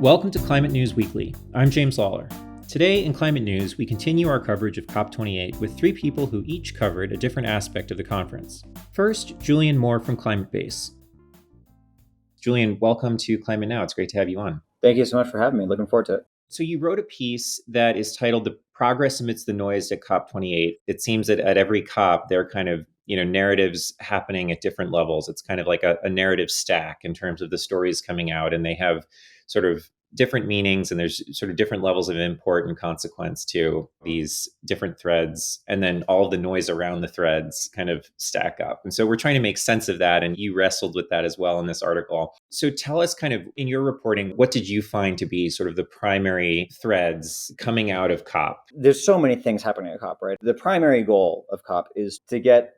Welcome to Climate News Weekly. I'm James Lawler. Today in Climate News, we continue our coverage of COP28 with three people who each covered a different aspect of the conference. First, Julian Moore from Climatebase. Julian, welcome to Climate Now. It's great to have you on. Thank you so much for having me. Looking forward to it. So you wrote a piece that is titled "The Progress Amidst the Noise at COP28." It seems that at every COP, there are kind of narratives happening at different levels. It's kind of like a narrative stack in terms of the stories coming out, and they have sort of different meanings, and there's sort of different levels of import and consequence to these different threads. And then all of the noise around the threads kind of stack up. And so we're trying to make sense of that. And you wrestled with that as well in this article. So tell us kind of in your reporting, what did you find to be sort of the primary threads coming out of COP? There's so many things happening at COP, right? The primary goal of COP is to get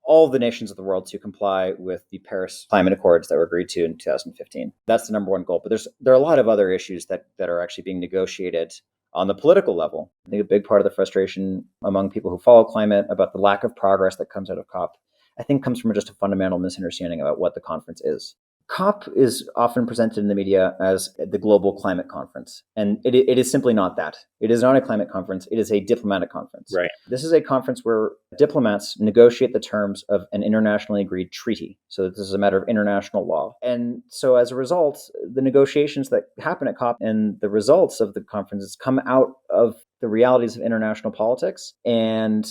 all the nations of the world to comply with the Paris Climate Accords that were agreed to in 2015. That's the number one goal. But there are a lot of other issues that are actually being negotiated on the political level. I think a big part of the frustration among people who follow climate about the lack of progress that comes out of COP, I think comes from just a fundamental misunderstanding about what the conference is. COP is often presented in the media as the global climate conference, and it is simply not that. It is not a climate conference. It is a diplomatic conference. Right. This is a conference where diplomats negotiate the terms of an internationally agreed treaty. So this is a matter of international law. And so as a result, the negotiations that happen at COP and the results of the conferences come out of the realities of international politics and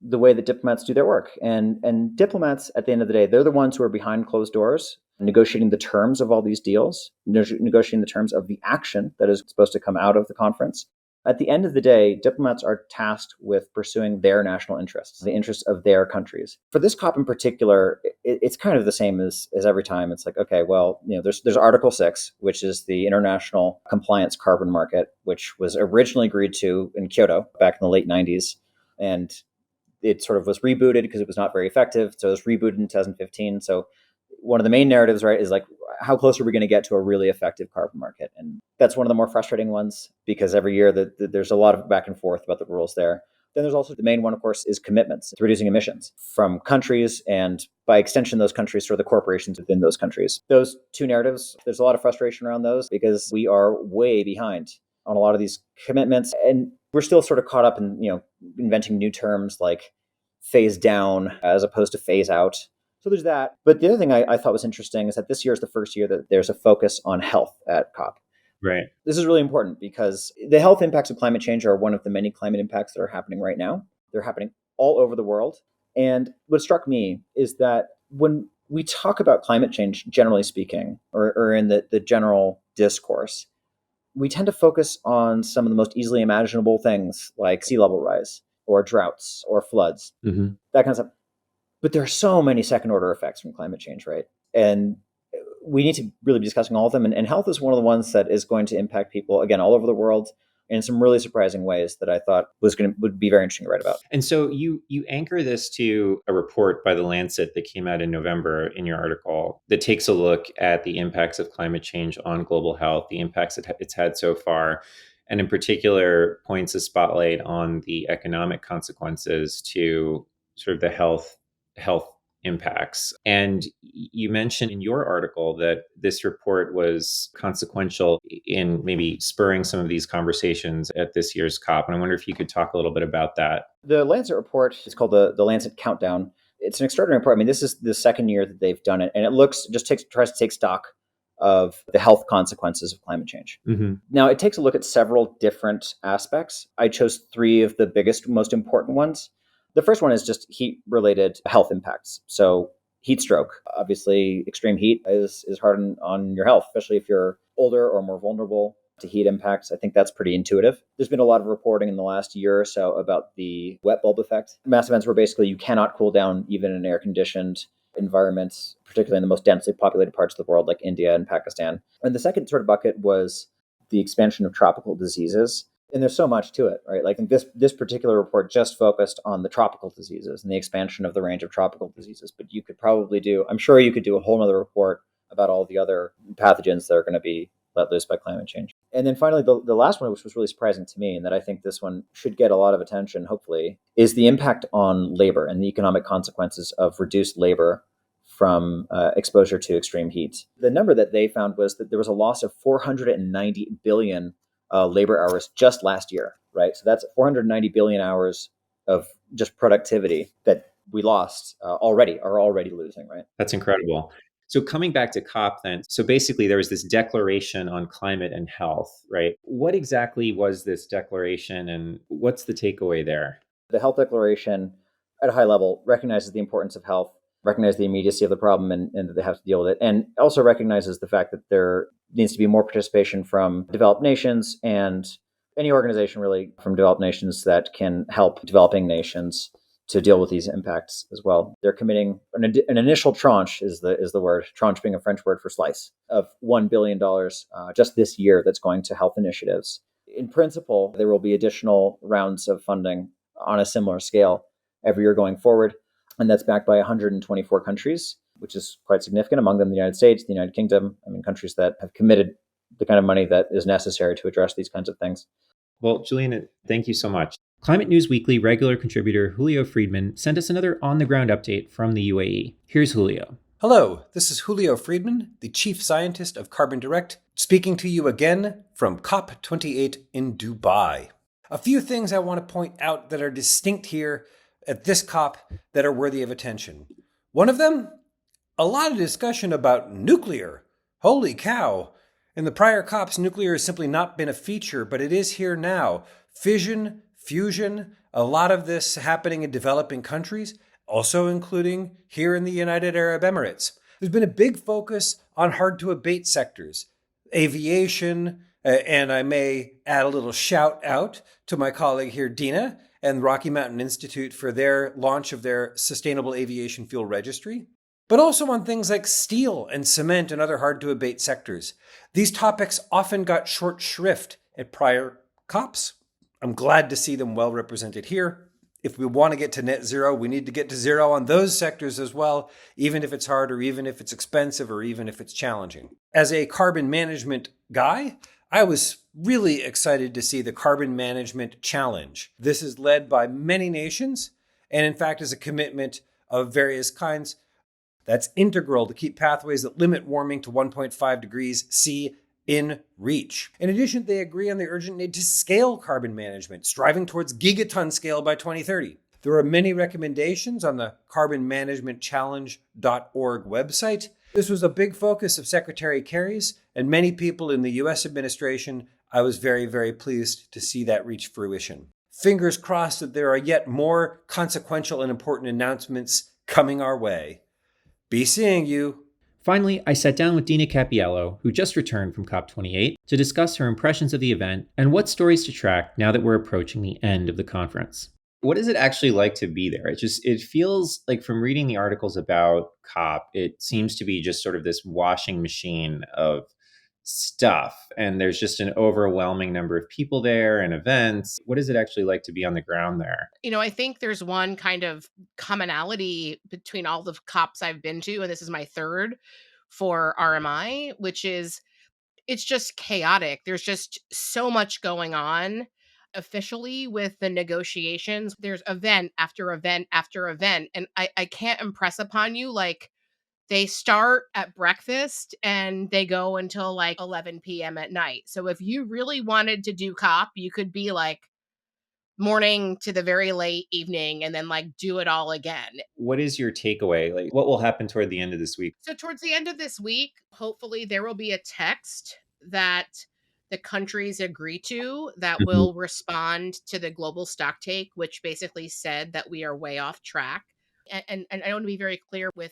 the way that diplomats do their work. And diplomats, at the end of the day, they're the ones who are behind closed doors, negotiating the terms of all these deals, negotiating the terms of the action that is supposed to come out of the conference. At the end of the day, diplomats are tasked with pursuing their national interests, the interests of their countries. For this COP in particular, it's kind of the same as every time. It's like, okay, well, there's Article 6, which is the international compliance carbon market, which was originally agreed to in Kyoto back in the late 90s. And it sort of was rebooted because it was not very effective. So it was rebooted in 2015. So one of the main narratives, right, is like, how close are we going to get to a really effective carbon market? And that's one of the more frustrating ones because every year there's a lot of back and forth about the rules there. Then there's also the main one, of course, is commitments to reducing emissions from countries and by extension, those countries or the corporations within those countries. Those two narratives, there's a lot of frustration around those because we are way behind on a lot of these commitments. And we're still sort of caught up in, inventing new terms like phase down as opposed to phase out. So there's that. But the other thing I thought was interesting is that this year is the first year that there's a focus on health at COP. Right. This is really important because the health impacts of climate change are one of the many climate impacts that are happening right now. They're happening all over the world. And what struck me is that when we talk about climate change, generally speaking, or in the general discourse, we tend to focus on some of the most easily imaginable things like sea level rise or droughts or floods, that kind of stuff. But there are so many second order effects from climate change, right? And we need to really be discussing all of them. And health is one of the ones that is going to impact people, again, all over the world in some really surprising ways that I thought would be very interesting to write about. And so you anchor this to a report by The Lancet that came out in November in your article that takes a look at the impacts of climate change on global health, the impacts it's had so far, and in particular points a spotlight on the economic consequences to sort of the health impacts. And you mentioned in your article that this report was consequential in maybe spurring some of these conversations at this year's COP. And I wonder if you could talk a little bit about that. The Lancet report is called the Lancet Countdown. It's an extraordinary report. I mean, this is the second year that they've done it. And it tries to take stock of the health consequences of climate change. Now, it takes a look at several different aspects. I chose three of the biggest, most important ones. The first one is just heat-related health impacts. So heat stroke, obviously extreme heat is hard on your health, especially if you're older or more vulnerable to heat impacts. I think that's pretty intuitive. There's been a lot of reporting in the last year or so about the wet bulb effect. Mass events where basically you cannot cool down even in air-conditioned environments, particularly in the most densely populated parts of the world like India and Pakistan. And the second sort of bucket was the expansion of tropical diseases. And there's so much to it, right? Like this particular report just focused on the tropical diseases and the expansion of the range of tropical diseases. But you could probably I'm sure you could do a whole other report about all the other pathogens that are going to be let loose by climate change. And then finally, the last one, which was really surprising to me, and that I think this one should get a lot of attention, hopefully, is the impact on labor and the economic consequences of reduced labor from exposure to extreme heat. The number that they found was that there was a loss of 490 billion labor hours just last year, right? So that's 490 billion hours of just productivity that we lost are already losing, right? That's incredible. So coming back to COP then, so basically there was this declaration on climate and health, right? What exactly was this declaration and what's the takeaway there? The health declaration at a high level recognizes the importance of health, recognizes the immediacy of the problem and that they have to deal with it, and also recognizes the fact that there needs to be more participation from developed nations and any organization really from developed nations that can help developing nations to deal with these impacts as well. They're committing an initial tranche is the word, tranche being a French word for slice, of $1 billion just this year that's going to health initiatives. In principle, there will be additional rounds of funding on a similar scale every year going forward. And that's backed by 124 countries, which is quite significant, among them the United States, the United Kingdom, countries that have committed the kind of money that is necessary to address these kinds of things. Well, Julian, thank you so much. Climate News Weekly regular contributor Julio Friedmann sent us another on-the-ground update from the UAE. Here's Julio. Hello, this is Julio Friedmann, the Chief Scientist of Carbon Direct, speaking to you again from COP28 in Dubai. A few things I want to point out that are distinct here at this COP that are worthy of attention. One of them, a lot of discussion about nuclear. Holy cow. In the prior COPs, nuclear has simply not been a feature, but it is here now. Fission, fusion, a lot of this happening in developing countries, also including here in the United Arab Emirates. There's been a big focus on hard-to-abate sectors, aviation, and I may add a little shout out to my colleague here, Dina, and the Rocky Mountain Institute for their launch of their Sustainable Aviation Fuel Registry, but also on things like steel and cement and other hard-to-abate sectors. These topics often got short shrift at prior COPs. I'm glad to see them well represented here. If we want to get to net zero, we need to get to zero on those sectors as well, even if it's hard or even if it's expensive or even if it's challenging. As a carbon management guy, I was really excited to see the Carbon Management Challenge. This is led by many nations and in fact is a commitment of various kinds that's integral to keep pathways that limit warming to 1.5 degrees C in reach. In addition, they agree on the urgent need to scale carbon management, striving towards gigaton scale by 2030. There are many recommendations on the carbonmanagementchallenge.org website. This was a big focus of Secretary Kerry's and many people in the US administration. I was very, very pleased to see that reach fruition. Fingers crossed that there are yet more consequential and important announcements coming our way. Be seeing you. Finally, I sat down with Dina Cappiello, who just returned from COP28, to discuss her impressions of the event and what stories to track now that we're approaching the end of the conference. What is it actually like to be there? It feels like from reading the articles about COP, it seems to be just sort of this washing machine of stuff. And there's just an overwhelming number of people there and events. What is it actually like to be on the ground there? I think there's one kind of commonality between all the COPs I've been to, and this is my third for RMI, which is it's just chaotic. There's just so much going on officially with the negotiations. There's event after event after event. And I can't impress upon you, like, they start at breakfast and they go until like 11 p.m. at night. So if you really wanted to do COP, you could be like morning to the very late evening and then like do it all again. What is your takeaway? Like, what will happen toward the end of this week? So towards the end of this week, hopefully there will be a text that the countries agree to that will respond to the global stocktake, which basically said that we are way off track. And I want to be very clear with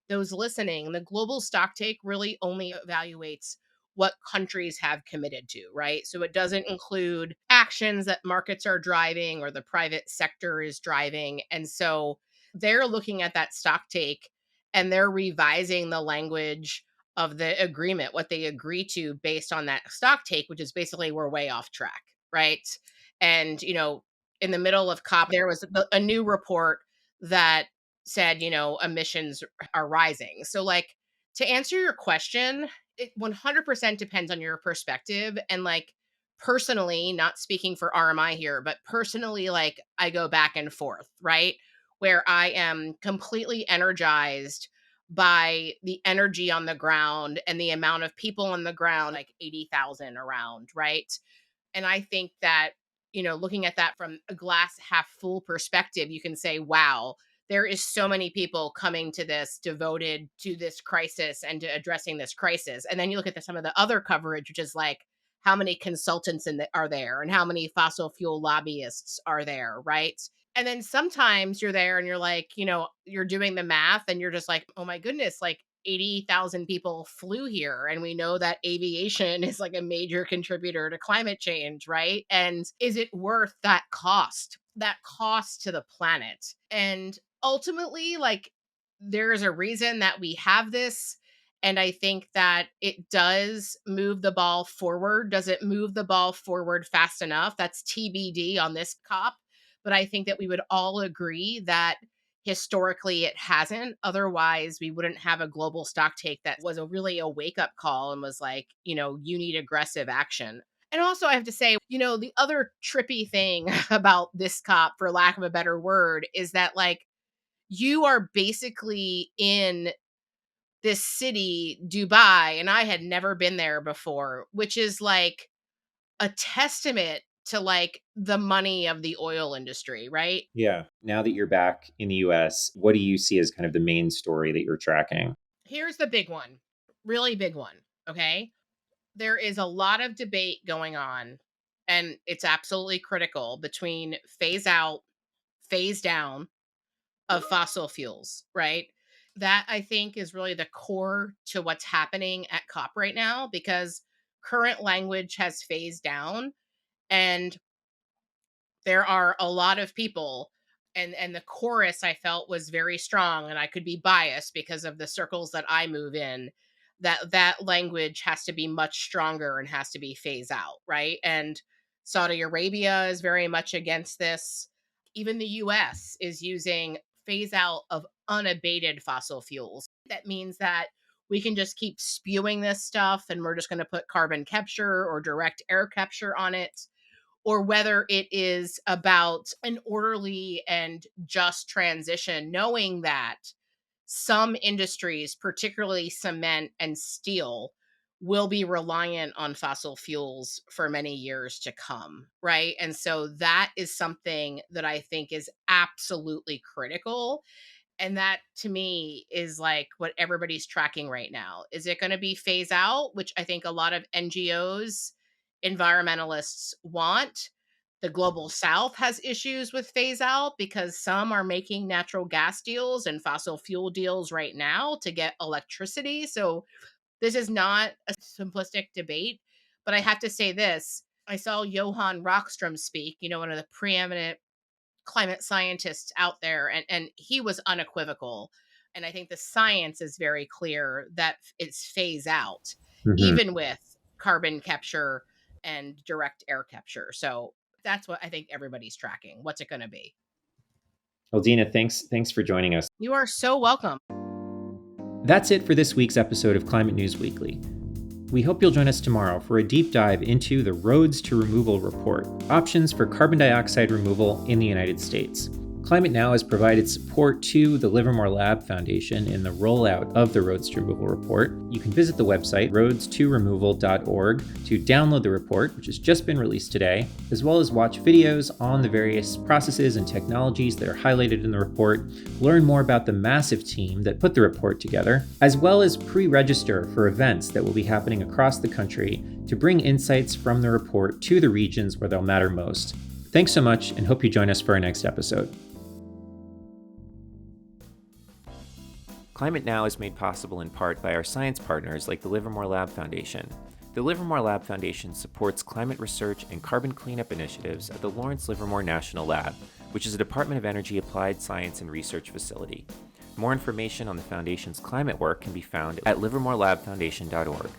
those listening, the global stocktake really only evaluates what countries have committed to, right? So it doesn't include actions that markets are driving or the private sector is driving. And so they're looking at that stocktake and they're revising the language of the agreement, what they agree to based on that stocktake, which is basically we're way off track, right? And, in the middle of COP, there was a new report that said, emissions are rising. So like, to answer your question, it 100% depends on your perspective. And like, personally, not speaking for RMI here, but personally, like, I go back and forth, right? Where I am completely energized by the energy on the ground and the amount of people on the ground, like 80,000 around, right? And I think that, looking at that from a glass half full perspective, you can say, wow, there is so many people coming to this devoted to this crisis and to addressing this crisis. And then you look at some of the other coverage, which is like, how many consultants are there and how many fossil fuel lobbyists are there, right? And then sometimes you're there and you're like, you're doing the math and you're just like, oh my goodness, like 80,000 people flew here. And we know that aviation is like a major contributor to climate change, right? And is it worth that cost to the planet? And ultimately, like, there is a reason that we have this. And I think that it does move the ball forward. Does it move the ball forward fast enough? That's TBD on this COP. But I think that we would all agree that historically it hasn't. Otherwise, we wouldn't have a global stock take that was really a wake up call and was like, you need aggressive action. And also, I have to say, the other trippy thing about this COP, for lack of a better word, is that like you are basically in this city, Dubai, and I had never been there before, which is like a testament to like the money of the oil industry, right? Yeah. Now that you're back in the US, what do you see as kind of the main story that you're tracking? Here's the big one, really big one. Okay. There is a lot of debate going on, and it's absolutely critical between phase out, phase down of fossil fuels, right? That I think is really the core to what's happening at COP right now, because current language has phased down, and there are a lot of people, and the chorus I felt was very strong, and I could be biased because of the circles that I move in, that language has to be much stronger and has to be phased out, right? And Saudi Arabia is very much against this. Even the US is using phase out of unabated fossil fuels. That means that we can just keep spewing this stuff and we're just going to put carbon capture or direct air capture on it, or whether it is about an orderly and just transition, knowing that some industries, particularly cement and steel, will be reliant on fossil fuels for many years to come, right? And so that is something that I think is absolutely critical. And that to me is like what everybody's tracking right now. Is it going to be phase out, which I think a lot of NGOs, environmentalists want? The global south has issues with phase out because some are making natural gas deals and fossil fuel deals right now to get electricity. So this is not a simplistic debate. But I have to say this. I saw Johan Rockström speak, one of the preeminent climate scientists out there, and he was unequivocal. And I think the science is very clear that it's phase out, Mhm. even with carbon capture and direct air capture. So that's what I think everybody's tracking. What's it going to be? Well, Dina, thanks for joining us. You are so welcome. That's it for this week's episode of Climate News Weekly. We hope you'll join us tomorrow for a deep dive into the Roads to Removal report, options for carbon dioxide removal in the United States. Climate Now has provided support to the Livermore Lab Foundation in the rollout of the Roads to Removal report. You can visit the website roads2removal.org to download the report, which has just been released today, as well as watch videos on the various processes and technologies that are highlighted in the report, learn more about the massive team that put the report together, as well as pre-register for events that will be happening across the country to bring insights from the report to the regions where they'll matter most. Thanks so much, and hope you join us for our next episode. Climate Now is made possible in part by our science partners like the Livermore Lab Foundation. The Livermore Lab Foundation supports climate research and carbon cleanup initiatives at the Lawrence Livermore National Lab, which is a Department of Energy applied science and research facility. More information on the Foundation's climate work can be found at livermorelabfoundation.org.